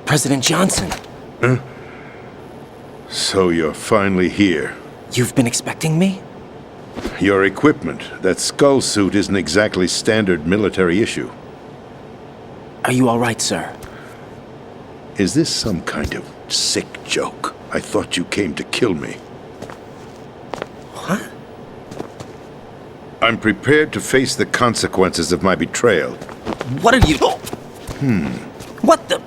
President Johnson. Huh? So you're finally here. You've been expecting me? Your equipment, that skull suit, isn't exactly standard military issue. Are you all right, sir? Is this some kind of sick joke? I thought you came to kill me. What? I'm prepared to face the consequences of my betrayal. What are you... What the...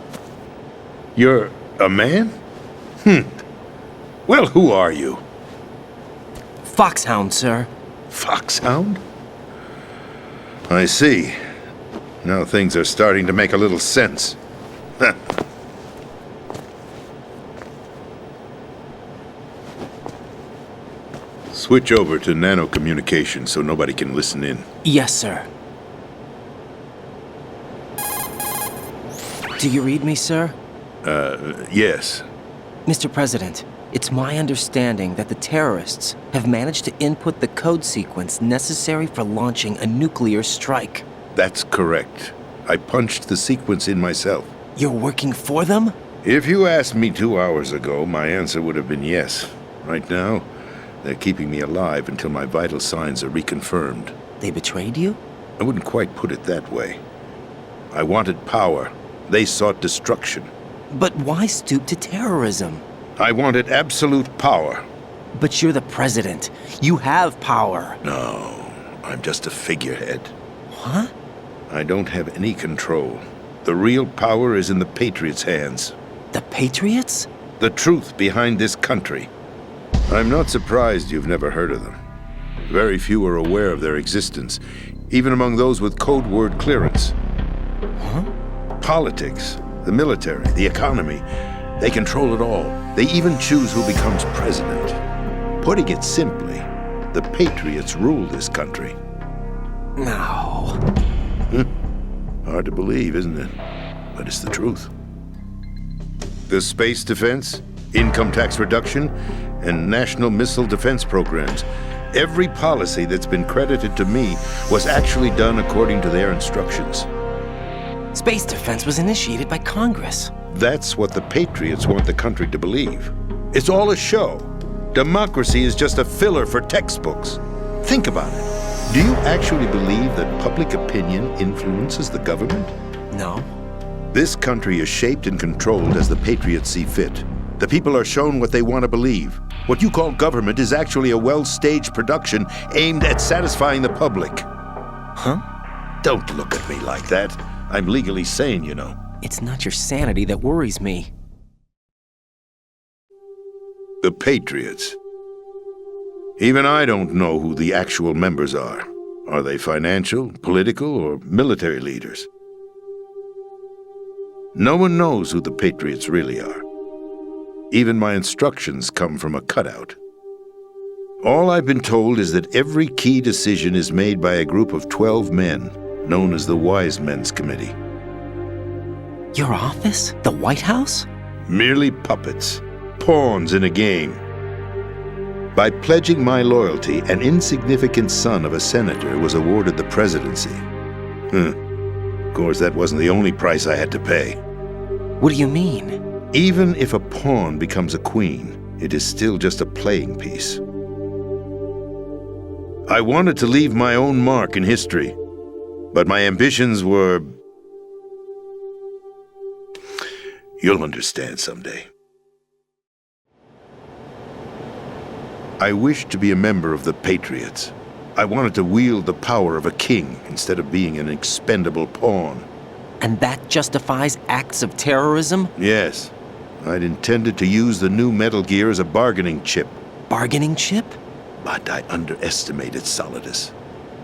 You're a man? Well, who are you? Foxhound, sir. Foxhound? I see. Now things are starting to make a little sense. Switch over to nano-communication so nobody can listen in. Yes, sir. Do you read me, sir? Yes. Mr. President, it's my understanding that the terrorists have managed to input the code sequence necessary for launching a nuclear strike. That's correct. I punched the sequence in myself. You're working for them? If you asked me 2 hours ago, my answer would have been yes. Right now, they're keeping me alive until my vital signs are reconfirmed. They betrayed you? I wouldn't quite put it that way. I wanted power. They sought destruction. But why stoop to terrorism? I wanted absolute power. But you're the president. You have power. No, I'm just a figurehead. What? I don't have any control. The real power is in the Patriots' hands. The Patriots? The truth behind this country. I'm not surprised you've never heard of them. Very few are aware of their existence, even among those with code word clearance. Huh? Politics, the military, the economy, they control it all. They even choose who becomes president. Putting it simply, the Patriots rule this country. No. Hard to believe, isn't it? But it's the truth. The space defense, income tax reduction, and national missile defense programs. Every policy that's been credited to me was actually done according to their instructions. Space defense was initiated by Congress. That's what the Patriots want the country to believe. It's all a show. Democracy is just a filler for textbooks. Think about it. Do you actually believe that public opinion influences the government? No. This country is shaped and controlled as the Patriots see fit. The people are shown what they want to believe. What you call government is actually a well-staged production aimed at satisfying the public. Huh? Don't look at me like that. I'm legally sane, you know. It's not your sanity that worries me. The Patriots. Even I don't know who the actual members are. Are they financial, political, or military leaders? No one knows who the Patriots really are. Even my instructions come from a cutout. All I've been told is that every key decision is made by a group of 12 men, known as the Wise Men's Committee. Your office? The White House? Merely puppets, pawns in a game. By pledging my loyalty, an insignificant son of a senator was awarded the presidency. Of course, that wasn't the only price I had to pay. What do you mean? Even if a pawn becomes a queen, it is still just a playing piece. I wanted to leave my own mark in history, but my ambitions were... You'll understand someday. I wished to be a member of the Patriots. I wanted to wield the power of a king instead of being an expendable pawn. And that justifies acts of terrorism? Yes. I'd intended to use the new Metal Gear as a bargaining chip. Bargaining chip? But I underestimated Solidus.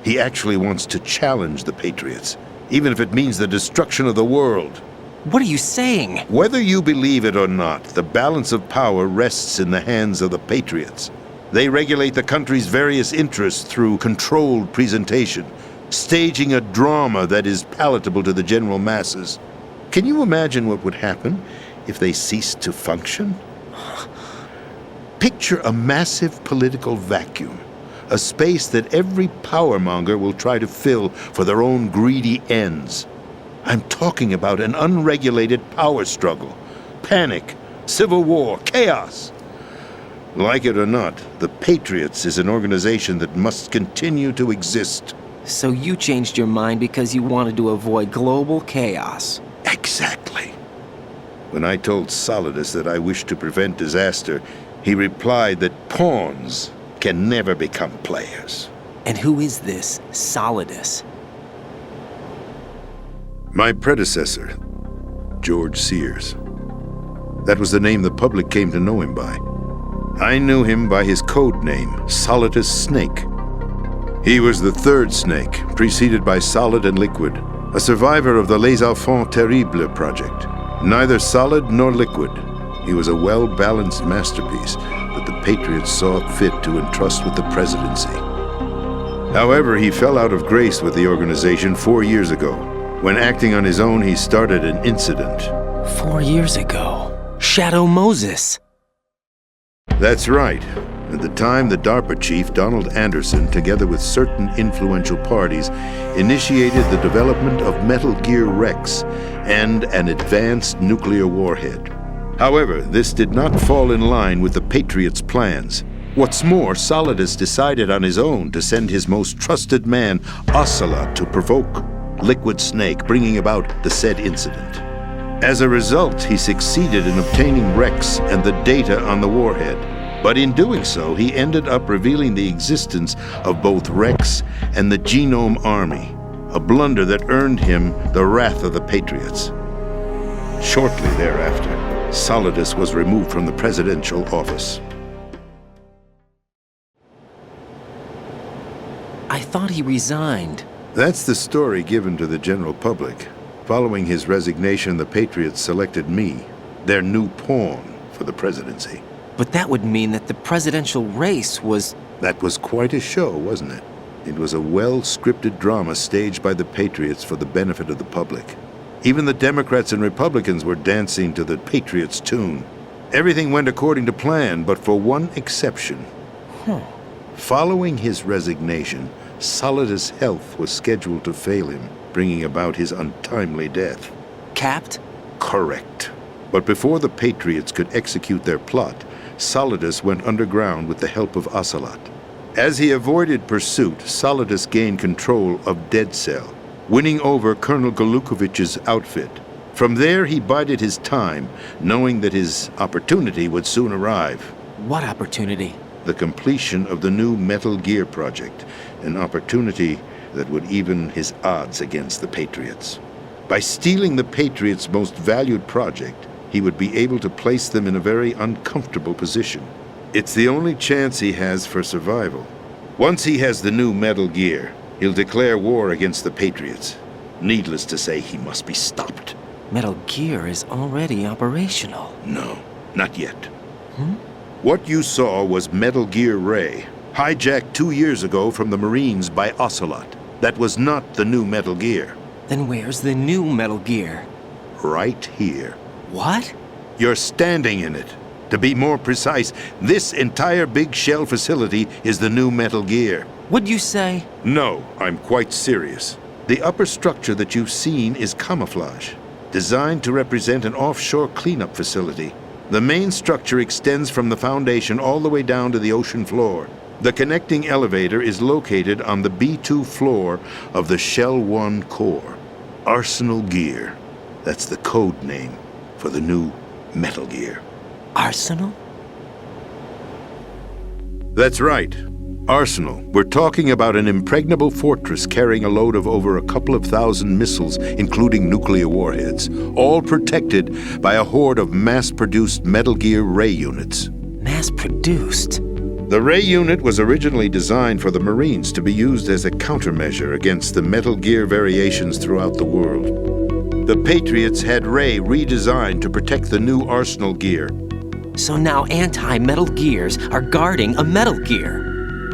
He actually wants to challenge the Patriots, even if it means the destruction of the world. What are you saying? Whether you believe it or not, the balance of power rests in the hands of the Patriots. They regulate the country's various interests through controlled presentation, staging a drama that is palatable to the general masses. Can you imagine what would happen if they ceased to function? Picture a massive political vacuum, a space that every powermonger will try to fill for their own greedy ends. I'm talking about an unregulated power struggle, panic, civil war, chaos. Like it or not, the Patriots is an organization that must continue to exist. So you changed your mind because you wanted to avoid global chaos. Exactly. When I told Solidus that I wished to prevent disaster, he replied that pawns can never become players. And who is this Solidus? My predecessor, George Sears. That was the name the public came to know him by. I knew him by his code name, Solidus Snake. He was the third snake, preceded by Solid and Liquid, a survivor of the Les Enfants Terribles project. Neither solid nor liquid, he was a well-balanced masterpiece that the Patriots saw fit to entrust with the presidency. However, he fell out of grace with the organization 4 years ago. When acting on his own, he started an incident. 4 years ago. Shadow Moses. That's right. At the time, the DARPA chief, Donald Anderson, together with certain influential parties, initiated the development of Metal Gear Rex and an advanced nuclear warhead. However, this did not fall in line with the Patriots' plans. What's more, Solidus decided on his own to send his most trusted man, Ocelot, to provoke Liquid Snake, bringing about the said incident. As a result, he succeeded in obtaining Rex and the data on the warhead. But in doing so, he ended up revealing the existence of both Rex and the Genome Army, a blunder that earned him the wrath of the Patriots. Shortly thereafter, Solidus was removed from the presidential office. I thought he resigned. That's the story given to the general public. Following his resignation, the Patriots selected me, their new pawn, for the presidency. But that would mean that the presidential race was... That was quite a show, wasn't it? It was a well-scripted drama staged by the Patriots for the benefit of the public. Even the Democrats and Republicans were dancing to the Patriots' tune. Everything went according to plan, but for one exception. Following his resignation, Solidus' health was scheduled to fail him, bringing about his untimely death. Capped? Correct. But before the Patriots could execute their plot, Solidus went underground with the help of Ocelot. As he avoided pursuit, Solidus gained control of Dead Cell, winning over Colonel Golukovich's outfit. From there, he bided his time, knowing that his opportunity would soon arrive. What opportunity? The completion of the new Metal Gear project, an opportunity that would even his odds against the Patriots. By stealing the Patriots' most valued project, he would be able to place them in a very uncomfortable position. It's the only chance he has for survival. Once he has the new Metal Gear, he'll declare war against the Patriots. Needless to say, he must be stopped. Metal Gear is already operational. No, not yet. What you saw was Metal Gear Ray, hijacked 2 years ago from the Marines by Ocelot. That was not the new Metal Gear. Then where's the new Metal Gear? Right here. What? You're standing in it. To be more precise, this entire big shell facility is the new Metal Gear. What'd you say? No, I'm quite serious. The upper structure that you've seen is camouflage, designed to represent an offshore cleanup facility. The main structure extends from the foundation all the way down to the ocean floor. The connecting elevator is located on the B2 floor of the Shell 1 core. Arsenal Gear. That's the code name for the new Metal Gear. Arsenal? That's right. Arsenal. We're talking about an impregnable fortress carrying a load of over a couple of thousand missiles, including nuclear warheads, all protected by a horde of mass-produced Metal Gear Ray units. Mass-produced? The Ray unit was originally designed for the Marines to be used as a countermeasure against the Metal Gear variations throughout the world. The Patriots had Ray redesigned to protect the new Arsenal Gear. So now anti-Metal Gears are guarding a Metal Gear.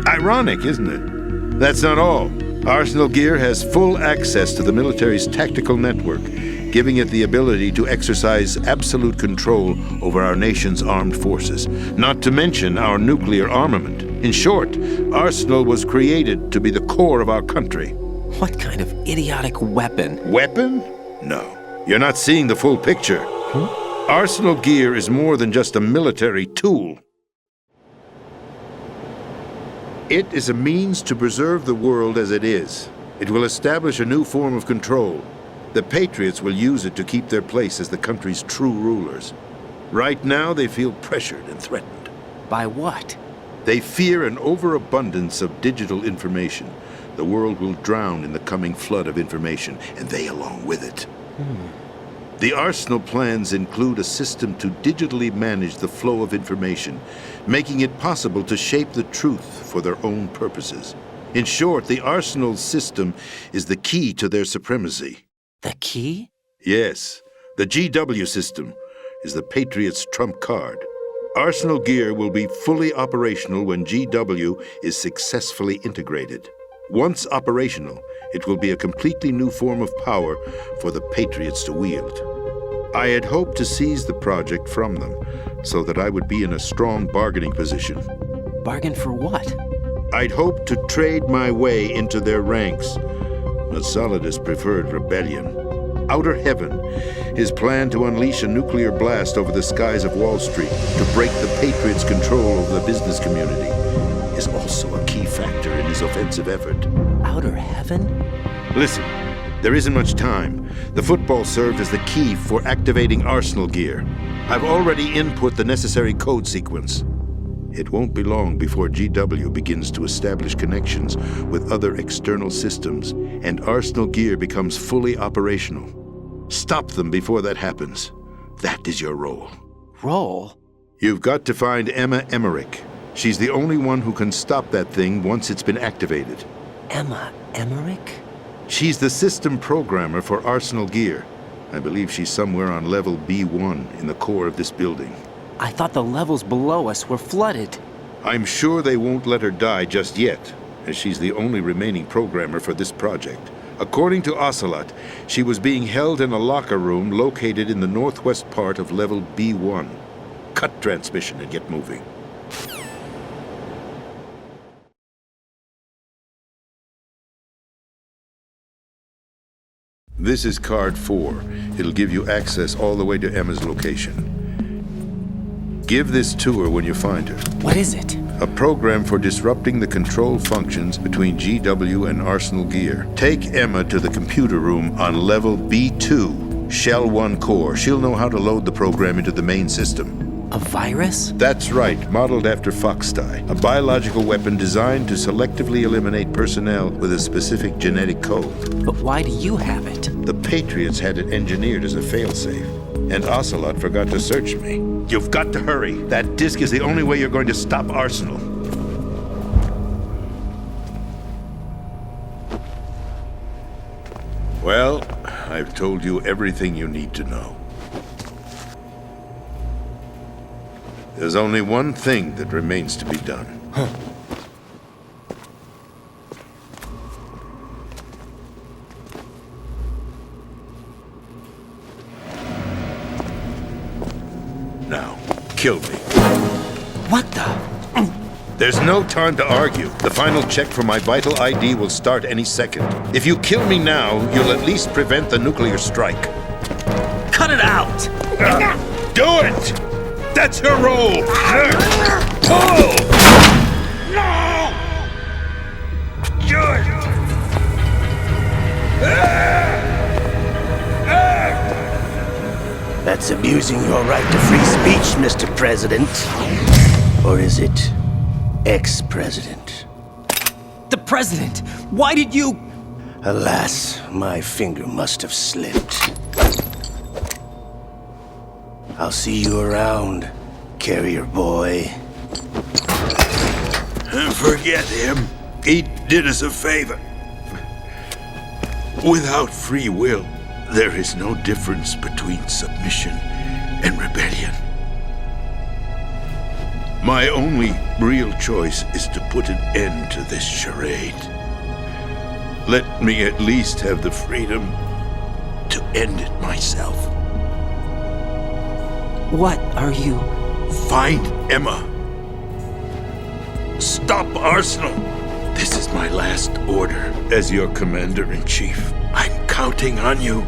Ironic, isn't it? That's not all. Arsenal Gear has full access to the military's tactical network, giving it the ability to exercise absolute control over our nation's armed forces, not to mention our nuclear armament. In short, Arsenal was created to be the core of our country. What kind of idiotic weapon? Weapon? No. You're not seeing the full picture. Arsenal gear is more than just a military tool. It is a means to preserve the world as it is. It will establish a new form of control. The Patriots will use it to keep their place as the country's true rulers. Right now, they feel pressured and threatened. By what? They fear an overabundance of digital information. The world will drown in the coming flood of information, and they along with it. The Arsenal plans include a system to digitally manage the flow of information, making it possible to shape the truth for their own purposes. In short, the Arsenal system is the key to their supremacy. The key? Yes, the GW system is the Patriots' trump card. Arsenal gear will be fully operational when GW is successfully integrated. Once operational, it will be a completely new form of power for the Patriots to wield. I had hoped to seize the project from them, so that I would be in a strong bargaining position. Bargain for what? I'd hoped to trade my way into their ranks, but Solidus preferred rebellion. Outer Heaven, his plan to unleash a nuclear blast over the skies of Wall Street to break the Patriots' control over the business community, is also a key factor in his offensive effort. Outer Heaven? Listen, there isn't much time. The football served as the key for activating Arsenal gear. I've already input the necessary code sequence. It won't be long before GW begins to establish connections with other external systems, and Arsenal gear becomes fully operational. Stop them before that happens. That is your role. Role? You've got to find Emma Emmerich. She's the only one who can stop that thing once it's been activated. Emma Emmerich? She's the system programmer for Arsenal gear. I believe she's somewhere on level B1 in the core of this building. I thought the levels below us were flooded. I'm sure they won't let her die just yet, as she's the only remaining programmer for this project. According to Ocelot, she was being held in a locker room located in the northwest part of level B1. Cut transmission and get moving. This is card 4. It'll give you access all the way to Emma's location. Give this to her when you find her. What is it? A program for disrupting the control functions between GW and Arsenal gear. Take Emma to the computer room on level B2, Shell 1 core. She'll know how to load the program into the main system. A virus? That's right, modeled after Foxdie, a biological weapon designed to selectively eliminate personnel with a specific genetic code. But why do you have it? The Patriots had it engineered as a failsafe, and Ocelot forgot to search me. You've got to hurry. That disk is the only way you're going to stop Arsenal. Well, I've told you everything you need to know. There's only one thing that remains to be done. Now, kill me. What the? There's no time to argue. The final check for my vital ID will start any second. If you kill me now, you'll at least prevent the nuclear strike. Cut it out! Do it! That's your role! Pull! No! Do it! That's abusing your right to free speech, Mr. President. Or is it ex-president? The president! Why did you... Alas, my finger must have slipped. I'll see you around, carrier boy. Forget him. He did us a favor. Without free will, there is no difference between submission and rebellion. My only real choice is to put an end to this charade. Let me at least have the freedom to end it myself. What are you... Find Emma. Stop Arsenal. This is my last order as your commander-in-chief. I'm counting on you.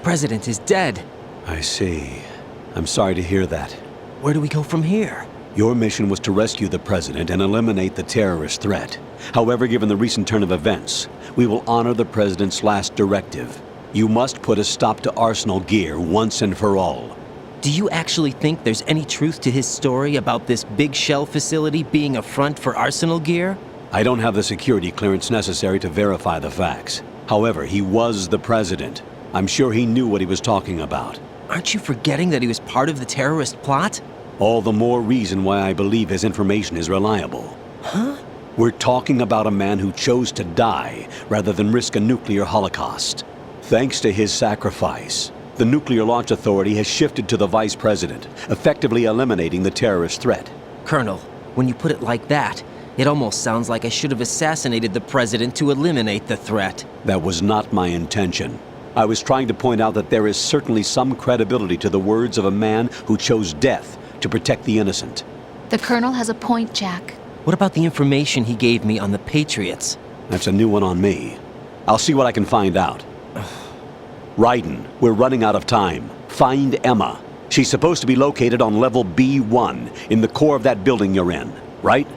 president is dead. I see. I'm sorry to hear that. Where do we go from here? Your mission was to rescue the president and eliminate the terrorist threat. However, given the recent turn of events, we will honor the president's last directive. You must put a stop to Arsenal gear once and for all. Do you actually think there's any truth to his story about this big shell facility being a front for Arsenal gear? I don't have the security clearance necessary to verify the facts. However, he was the president. I'm sure he knew what he was talking about. Aren't you forgetting that he was part of the terrorist plot? All the more reason why I believe his information is reliable. Huh? We're talking about a man who chose to die rather than risk a nuclear holocaust. Thanks to his sacrifice, the Nuclear Launch Authority has shifted to the vice president, effectively eliminating the terrorist threat. Colonel, when you put it like that, it almost sounds like I should have assassinated the president to eliminate the threat. That was not my intention. I was trying to point out that there is certainly some credibility to the words of a man who chose death to protect the innocent. The Colonel has a point, Jack. What about the information he gave me on the Patriots? That's a new one on me. I'll see what I can find out. Raiden, we're running out of time. Find Emma. She's supposed to be located on level B1, in the core of that building you're in, right?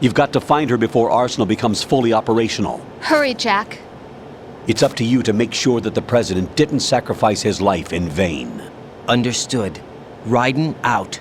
You've got to find her before Arsenal becomes fully operational. Hurry, Jack. It's up to you to make sure that the president didn't sacrifice his life in vain. Understood. Raiden out.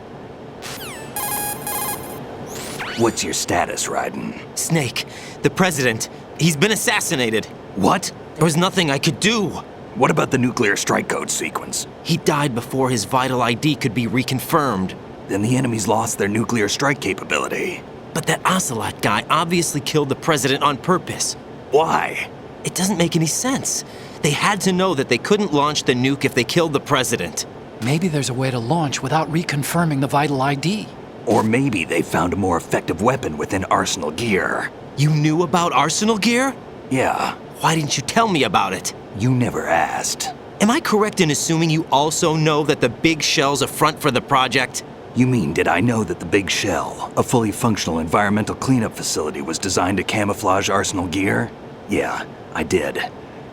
What's your status, Raiden? Snake, the president, he's been assassinated. What? There was nothing I could do. What about the nuclear strike code sequence? He died before his vital ID could be reconfirmed. Then the enemy's lost their nuclear strike capability. But that Ocelot guy obviously killed the president on purpose. Why? It doesn't make any sense. They had to know that they couldn't launch the nuke if they killed the president. Maybe there's a way to launch without reconfirming the vital ID. Or maybe they found a more effective weapon within Arsenal gear. You knew about Arsenal gear? Yeah, Why didn't you tell me about it? you never asked. Am I correct in assuming you also know that the big shell's a front for the project? You mean, did I know that the Big Shell, a fully functional environmental cleanup facility, was designed to camouflage Arsenal gear? Yeah, I did.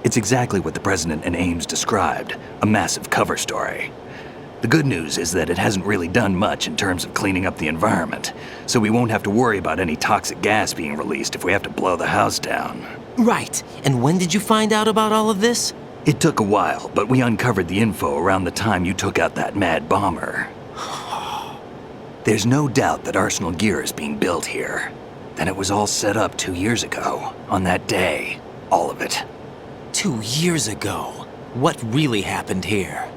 It's exactly what the President and Ames described, a massive cover story. The good news is that it hasn't really done much in terms of cleaning up the environment, so we won't have to worry about any toxic gas being released if we have to blow the house down. Right. And when did you find out about all of this? It took a while, but we uncovered the info around the time you took out that mad bomber. There's no doubt that Arsenal gear is being built here. Then it was all set up 2 years ago, on that day. All of it. 2 years ago. What really happened here?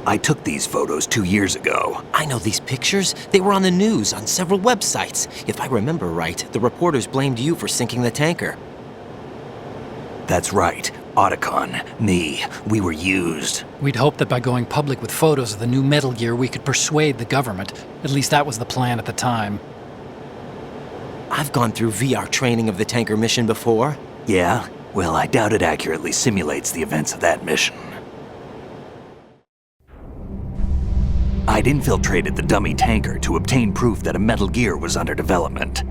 I took these photos 2 years ago. I know these pictures. They were on the news, on several websites. If I remember right, the reporters blamed you for sinking the tanker. That's right. Otacon, me, we were used. We'd hoped that by going public with photos of the new Metal Gear, we could persuade the government. At least that was the plan at the time. I've gone through VR training of the tanker mission before. Yeah? Well, I doubt it accurately simulates the events of that mission. I'd infiltrated the dummy tanker to obtain proof that a Metal Gear was under development.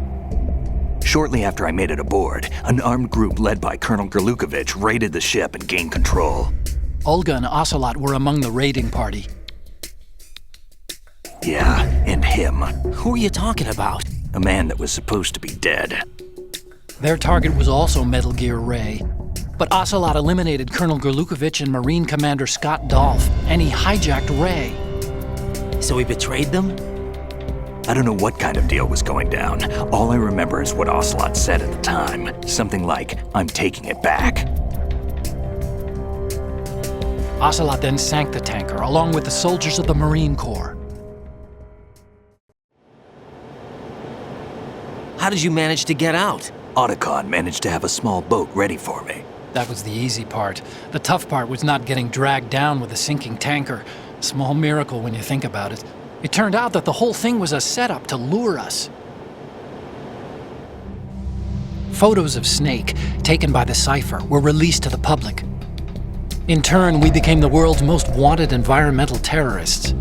Shortly after I made it aboard, an armed group led by Colonel Gerlukovich raided the ship and gained control. Olga and Ocelot were among the raiding party. Yeah, and him. Who are you talking about? A man that was supposed to be dead. Their target was also Metal Gear Ray. But Ocelot eliminated Colonel Gerlukovich and Marine Commander Scott Dolph, and he hijacked Ray. So he betrayed them? I don't know what kind of deal was going down. All I remember is what Ocelot said at the time. Something like, "I'm taking it back." Ocelot then sank the tanker, along with the soldiers of the Marine Corps. How did you manage to get out? Otacon managed to have a small boat ready for me. That was the easy part. The tough part was not getting dragged down with a sinking tanker. Small miracle when you think about it. It turned out that the whole thing was a setup to lure us. Photos of Snake, taken by the Cypher, were released to the public. In turn, we became the world's most wanted environmental terrorists.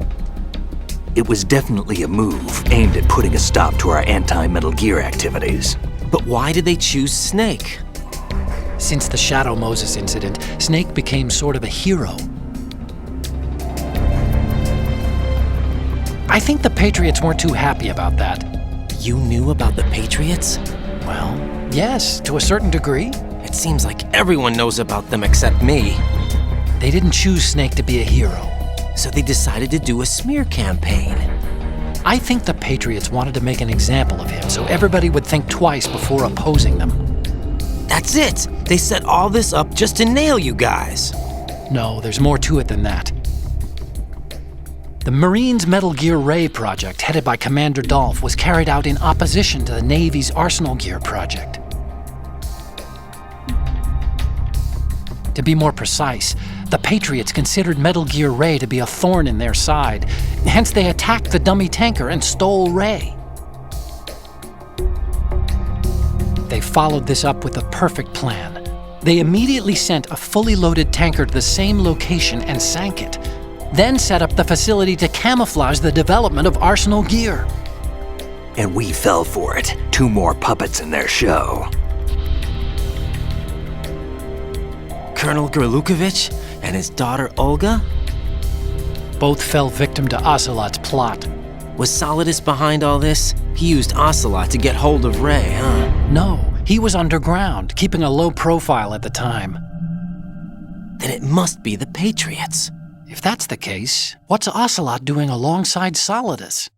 It was definitely a move aimed at putting a stop to our anti-Metal Gear activities. But why did they choose Snake? Since the Shadow Moses incident, Snake became sort of a hero. I think the Patriots weren't too happy about that. You knew about the Patriots? Well, yes, to a certain degree. It seems like everyone knows about them except me. They didn't choose Snake to be a hero. So they decided to do a smear campaign. I think the Patriots wanted to make an example of him so everybody would think twice before opposing them. That's it! They set all this up just to nail you guys. No, there's more to it than that. The Marines' Metal Gear Ray project, headed by Commander Dolph, was carried out in opposition to the Navy's Arsenal Gear project. To be more precise, the Patriots considered Metal Gear Ray to be a thorn in their side. Hence, they attacked the dummy tanker and stole Ray. They followed this up with a perfect plan. They immediately sent a fully loaded tanker to the same location and sank it, then set up the facility to camouflage the development of Arsenal Gear. And we fell for it. 2 more puppets in their show. Colonel Gerlukovich and his daughter Olga? Both fell victim to Ocelot's plot. Was Solidus behind all this? He used Ocelot to get hold of Ray, huh? No, he was underground, keeping a low profile at the time. Then it must be the Patriots. If that's the case, what's Ocelot doing alongside Solidus?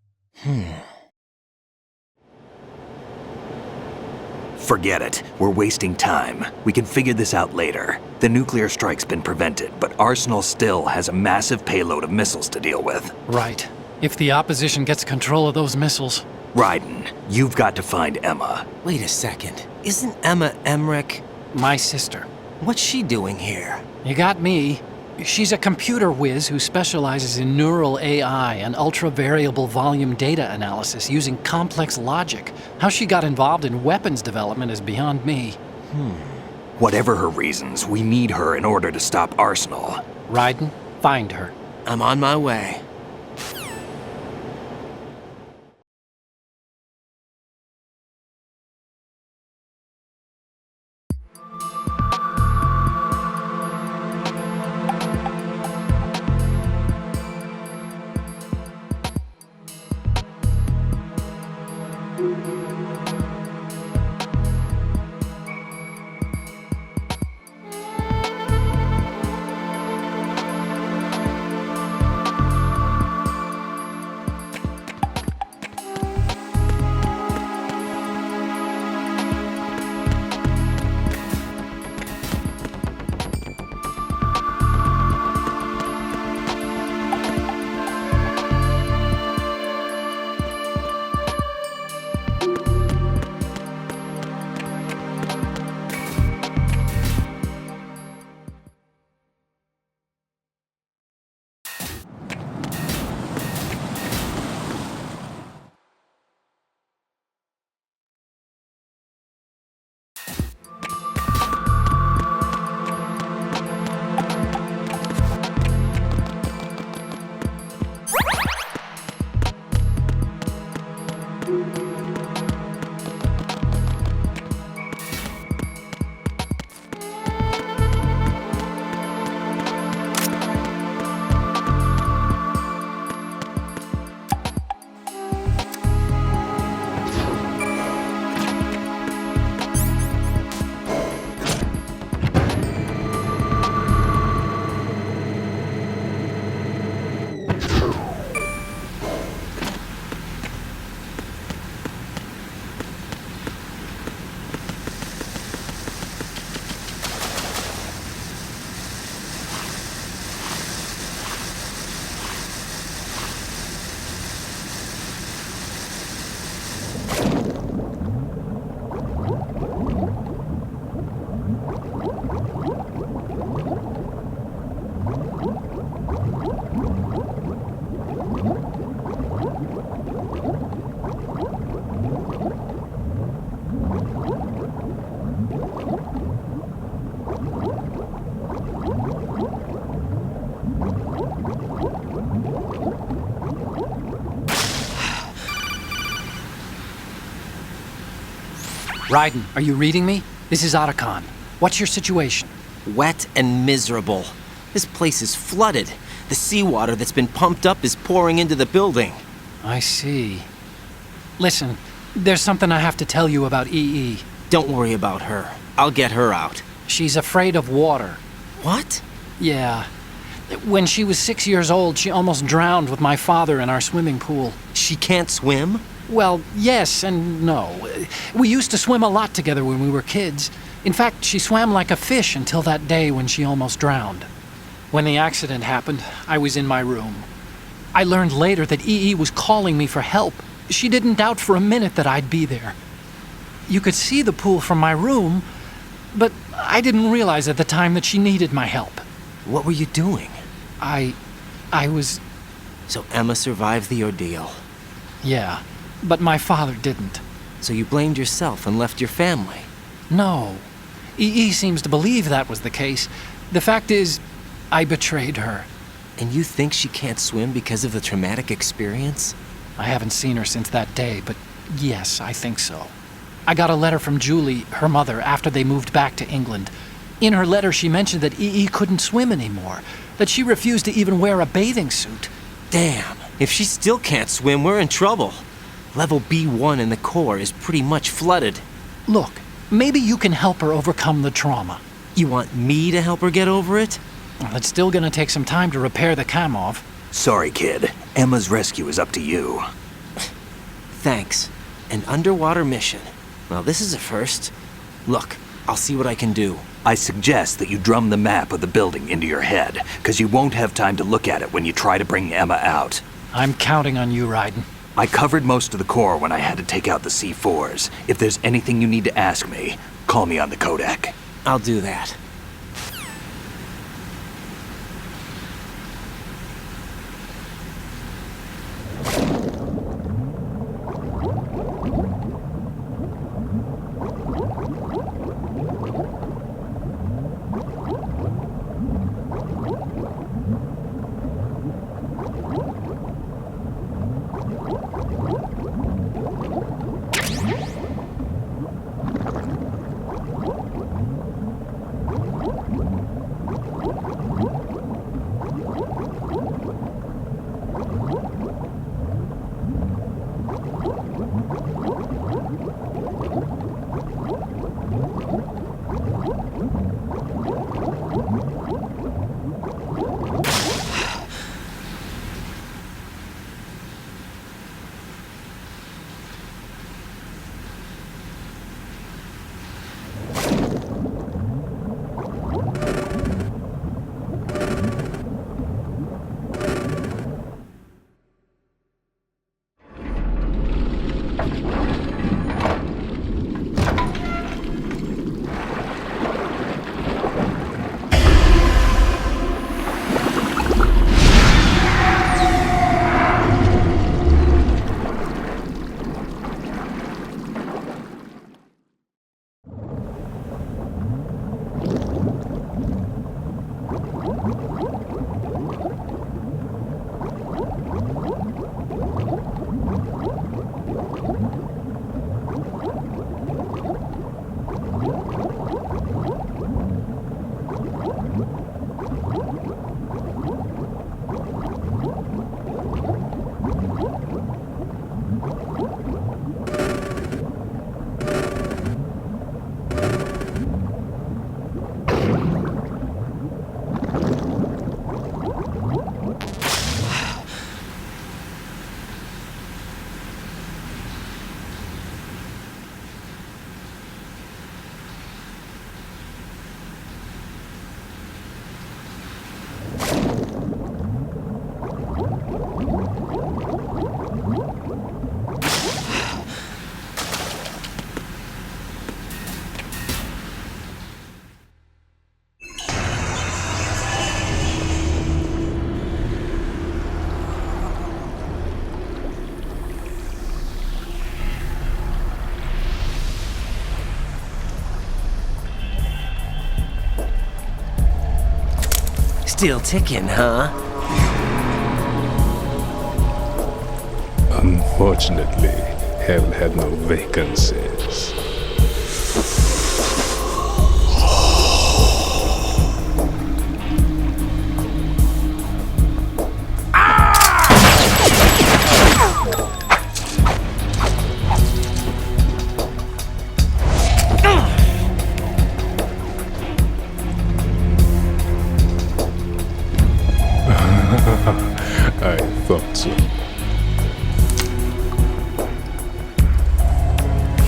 Forget it. We're wasting time. We can figure this out later. The nuclear strike's been prevented, but Arsenal still has a massive payload of missiles to deal with. Right. If the opposition gets control of those missiles. Raiden, you've got to find Emma. Wait a second. Isn't Emma Emmerich? My sister. What's she doing here? You got me. She's a computer whiz who specializes in neural AI and ultra-variable volume data analysis using complex logic. How she got involved in weapons development is beyond me. Whatever her reasons, we need her in order to stop Arsenal. Raiden, find her. I'm on my way. Raiden, are you reading me? This is Otacon. What's your situation? Wet and miserable. This place is flooded. The seawater that's been pumped up is pouring into the building. I see. Listen, there's something I have to tell you about EE. Don't worry about her. I'll get her out. She's afraid of water. What? Yeah. When she was 6 years old, she almost drowned with my father in our swimming pool. She can't swim? Well, yes and no. We used to swim a lot together when we were kids. In fact, she swam like a fish until that day when she almost drowned. When the accident happened, I was in my room. I learned later that EE was calling me for help. She didn't doubt for a minute that I'd be there. You could see the pool from my room, but I didn't realize at the time that she needed my help. What were you doing? I was... So Emma survived the ordeal. Yeah, but my father didn't. So you blamed yourself and left your family? No. EE seems to believe that was the case. The fact is, I betrayed her. And you think she can't swim because of the traumatic experience? I haven't seen her since that day, but yes, I think so. I got a letter from Julie, her mother, after they moved back to England. In her letter, she mentioned that EE couldn't swim anymore, that she refused to even wear a bathing suit. Damn, if she still can't swim, we're in trouble. Level B1 in the core is pretty much flooded. Look, maybe you can help her overcome the trauma. You want me to help her get over it? Well, it's still gonna take some time to repair the Kamov. Sorry, kid. Emma's rescue is up to you. Thanks. An underwater mission. Well, this is a first. Look, I'll see what I can do. I suggest that you drum the map of the building into your head, because you won't have time to look at it when you try to bring Emma out. I'm counting on you, Raiden. I covered most of the core when I had to take out the C4s. If there's anything you need to ask me, call me on the codec. I'll do that. Still ticking, huh? Unfortunately, Hell had no vacancies.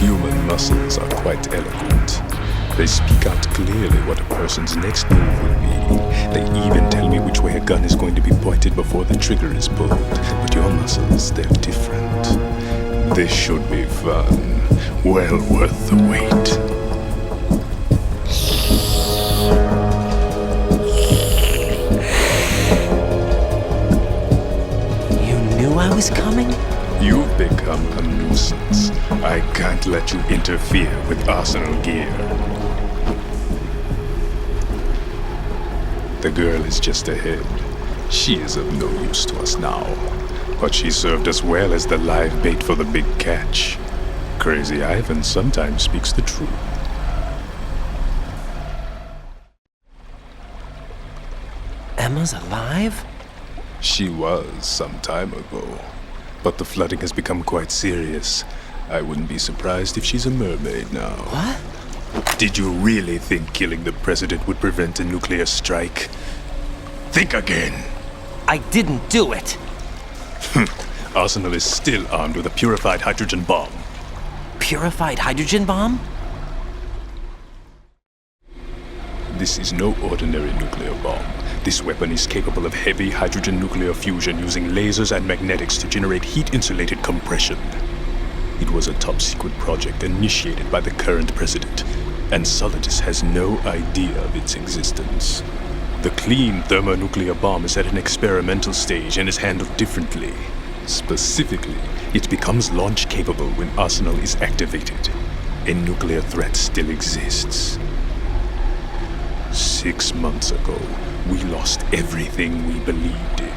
Human muscles are quite eloquent. They speak out clearly what a person's next move will be. They even tell me which way a gun is going to be pointed before the trigger is pulled. But your muscles, they're different. This should be fun. Well worth the wait. You knew I was coming? You've become a nuisance. I can't let you interfere with arsenal gear. The girl is just ahead. She is of no use to us now. But she served us well as the live bait for the big catch. Crazy Ivan sometimes speaks the truth. Emma's alive? She was some time ago. But the flooding has become quite serious. I wouldn't be surprised if she's a mermaid now. What? Did you really think killing the president would prevent a nuclear strike? Think again. I didn't do it. Arsenal is still armed with a purified hydrogen bomb. Purified hydrogen bomb? This is no ordinary nuclear bomb. This weapon is capable of heavy hydrogen nuclear fusion using lasers and magnetics to generate heat-insulated compression. It was a top-secret project initiated by the current president, and Solidus has no idea of its existence. The clean thermonuclear bomb is at an experimental stage and is handled differently. Specifically, it becomes launch-capable when Arsenal is activated. A nuclear threat still exists. 6 months ago, we lost everything we believed in.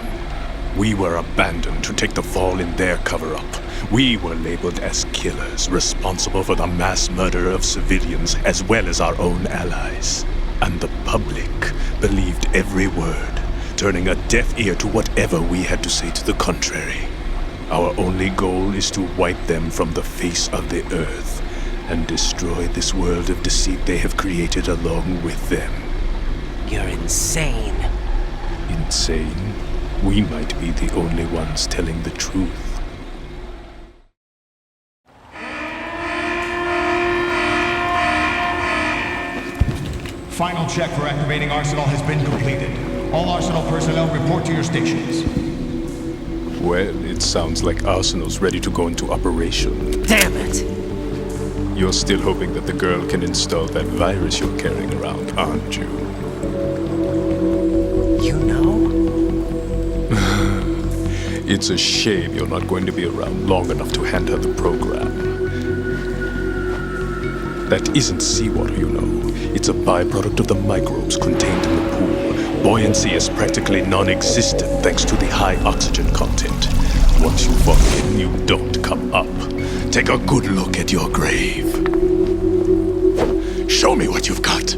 We were abandoned to take the fall in their cover-up. We were labeled as killers, responsible for the mass murder of civilians as well as our own allies. And the public believed every word, turning a deaf ear to whatever we had to say to the contrary. Our only goal is to wipe them from the face of the earth and destroy this world of deceit they have created along with them. You're insane. Insane? We might be the only ones telling the truth. Final check for activating Arsenal has been completed. All Arsenal personnel report to your stations. Well, it sounds like Arsenal's ready to go into operation. Damn it! You're still hoping that the girl can install that virus you're carrying around, aren't you? You know? It's a shame you're not going to be around long enough to hand her the program. That isn't seawater, you know. It's a byproduct of the microbes contained in the pool. Buoyancy is practically non-existent thanks to the high oxygen content. Once you fall in, you don't come up. Take a good look at your grave. Show me what you've got.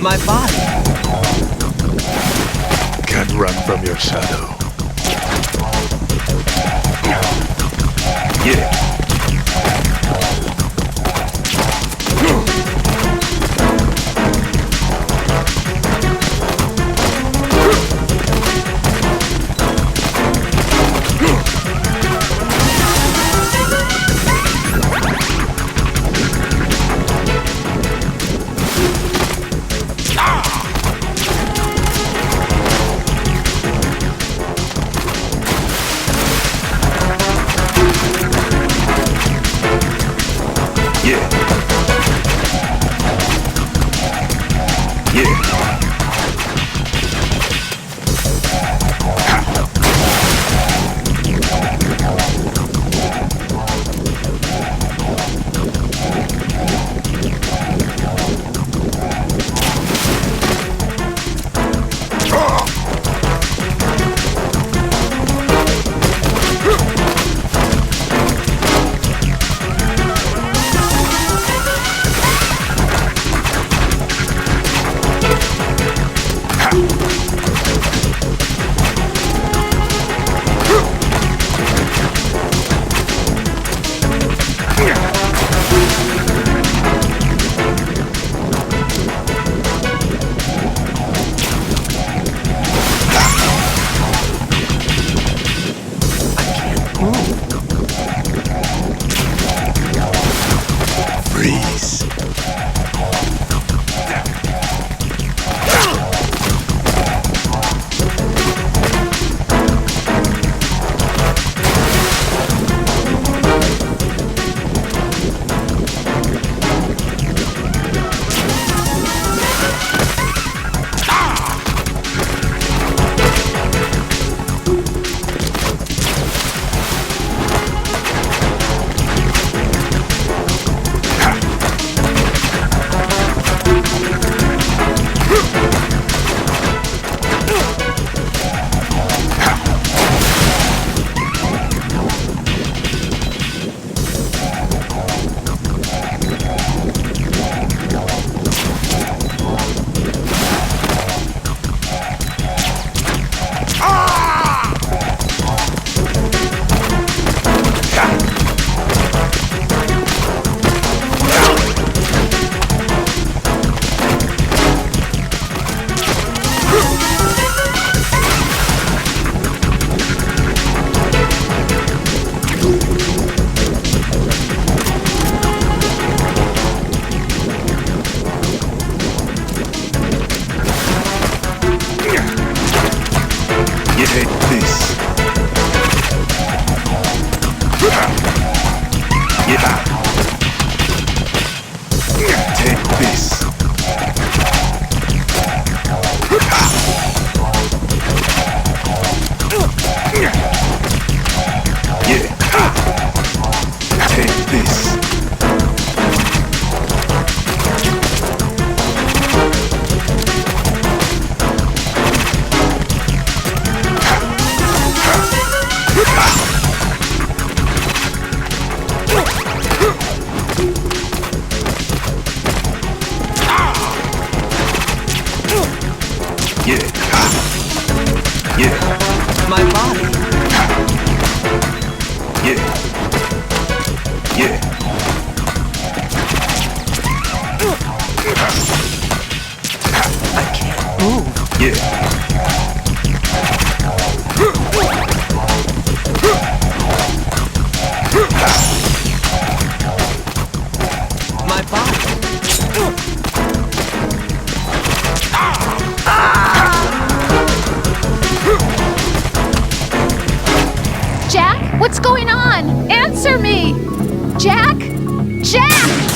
My body. Can't run from your shadow. Yeah. What's going on? Answer me! Jack? Jack!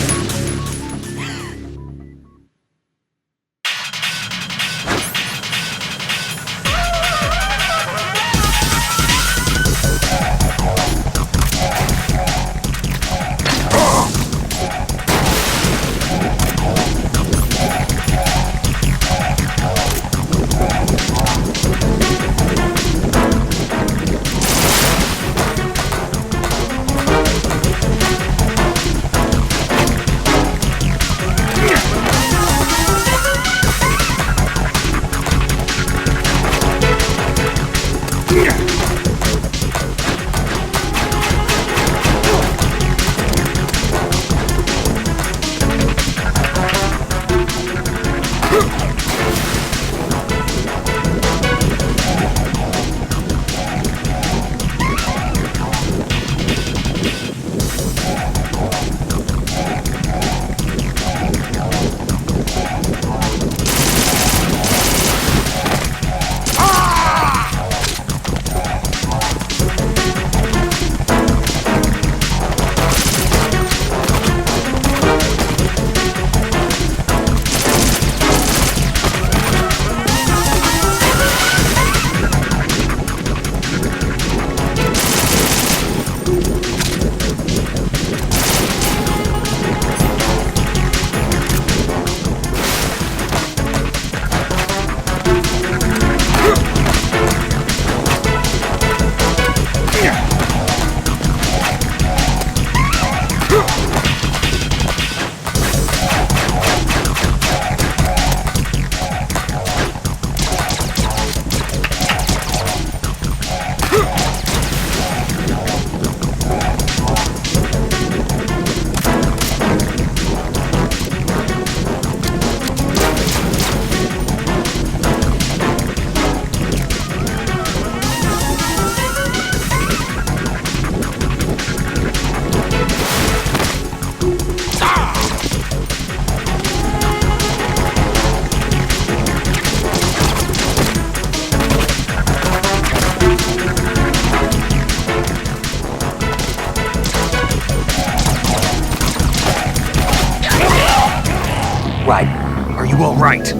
right.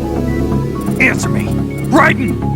Answer me. Raiden!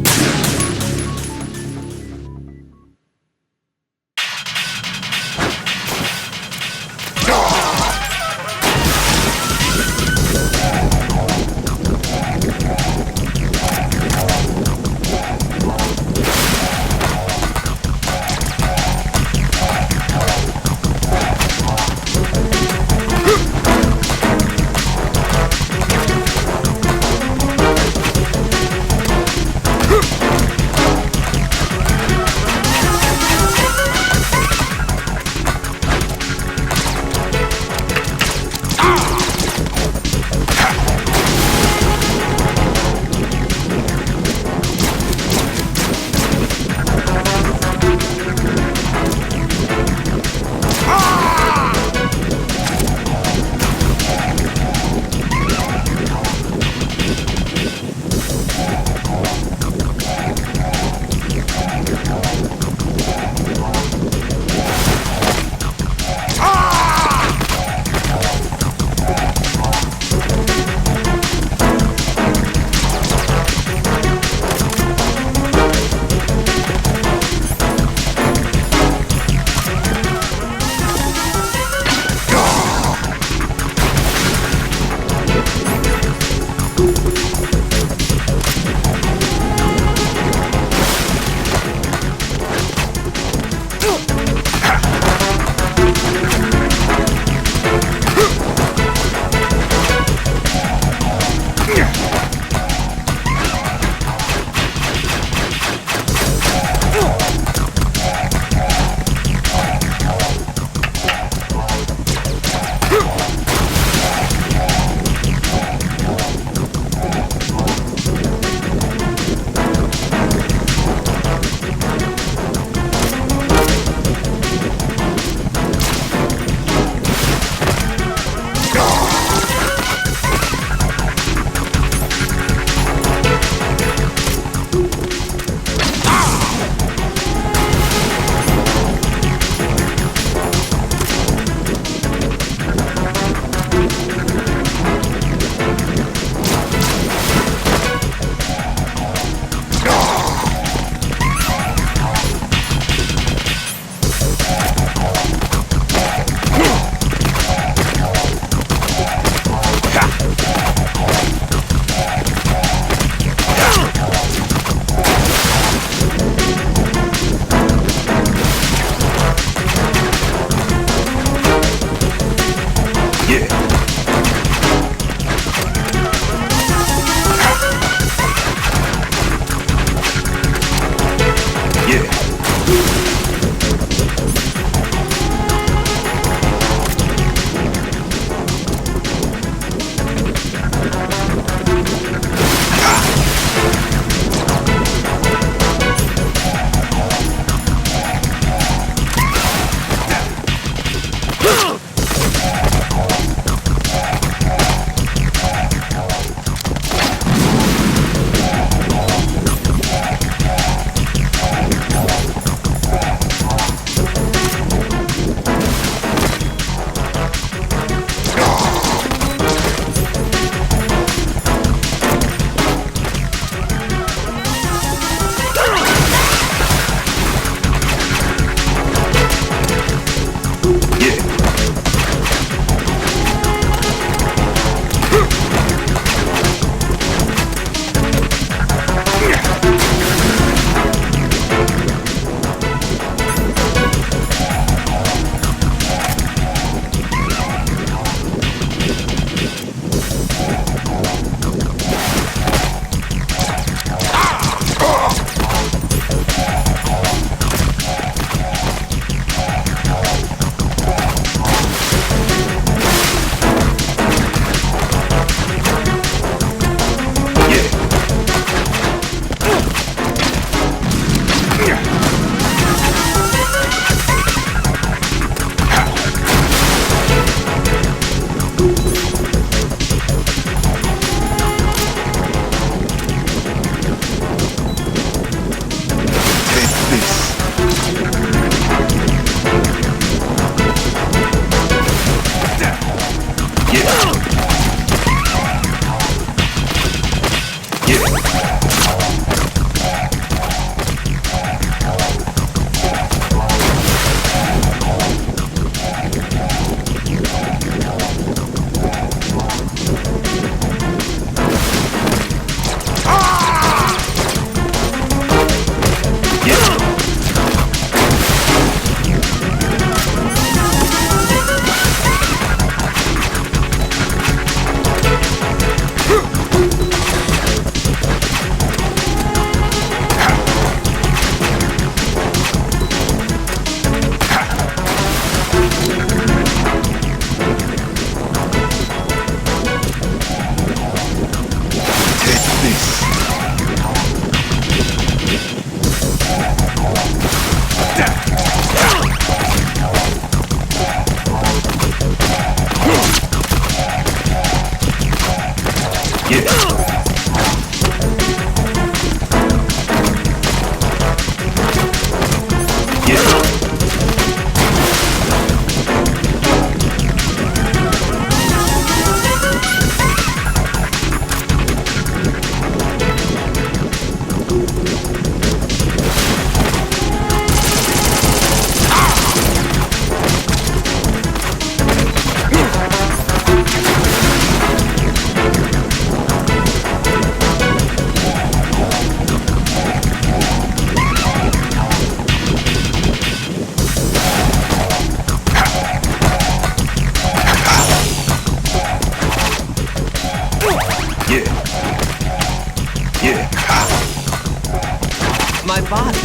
My body.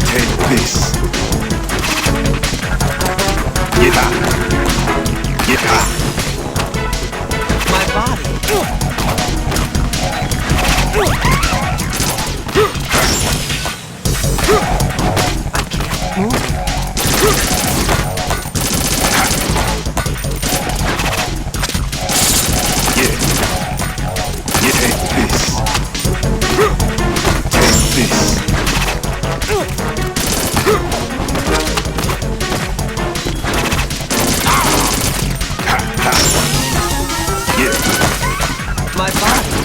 Take this. My body. I can't move. My body.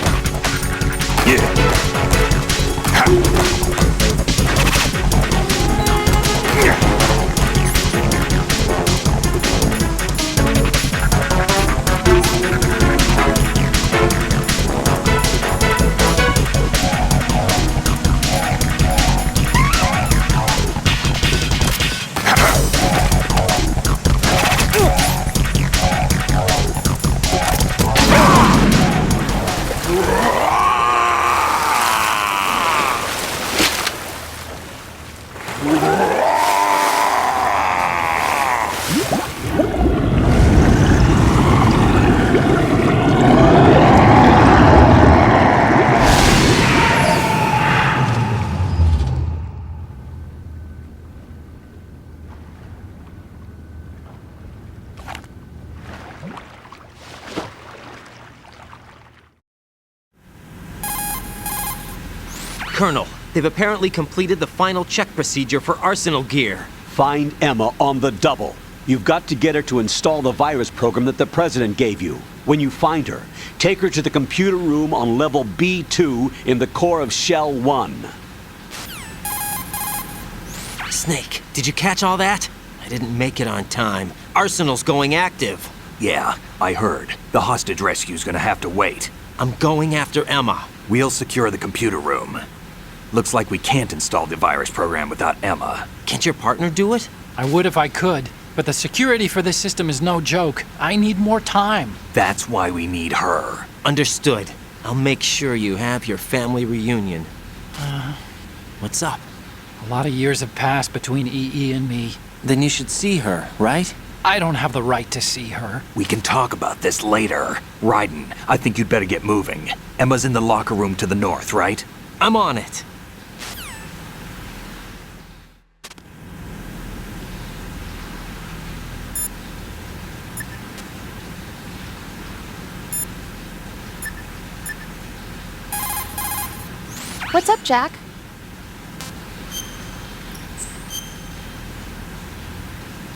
Colonel, they've apparently completed the final check procedure for arsenal gear. Find Emma on the double. You've got to get her to install the virus program that the President gave you. When you find her, take her to the computer room on level B2 in the core of Shell 1. Snake, did you catch all that? I didn't make it on time. Arsenal's going active. Yeah, I heard. The hostage rescue's gonna have to wait. I'm going after Emma. We'll secure the computer room. Looks like we can't install the virus program without Emma. Can't your partner do it? I would if I could, but the security for this system is no joke. I need more time. That's why we need her. Understood. I'll make sure you have your family reunion. What's up? A lot of years have passed between EE and me. Then you should see her, right? I don't have the right to see her. We can talk about this later. Raiden, I think you'd better get moving. Emma's in the locker room to the north, right? I'm on it. What's up, Jack?